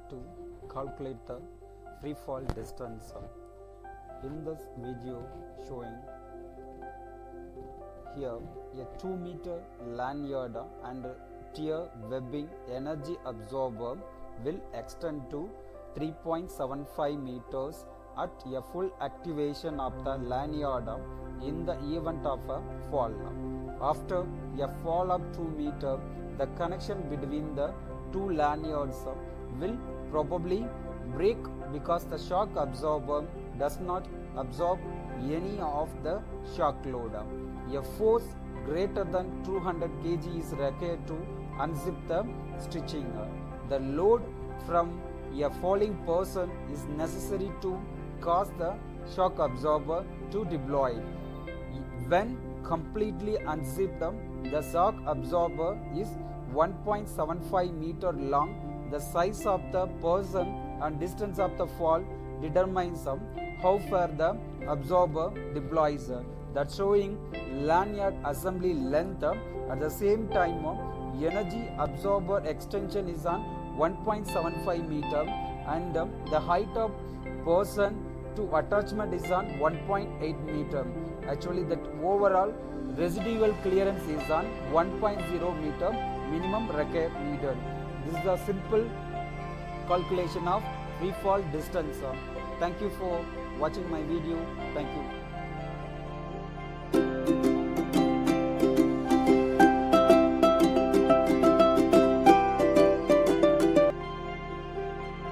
to calculate the free fall distance. In this video showing here a 2-meter lanyard and tier webbing energy absorber will extend to 3.75 meters at a full activation of the lanyard in the event of a fall. After a fall of 2 meters, the connection between the two lanyards will probably break because the shock absorber does not absorb any of the shock load. A force greater than 200 kg is required to unzip the stitching. The load from a falling person is necessary to cause the shock absorber to deploy. When completely unzipped, the shock absorber is 1.75 meter long. The size of the person and distance of the fall determines how far the absorber deploys. That's showing lanyard assembly length. At the same time, energy absorber extension is on 1.75 meter and the height of person to attachment is on 1.8 meter. Actually, that overall residual clearance is on 1.0 meter minimum required needed. This is a simple calculation of free fall distance. Thank you for watching my video. Thank you.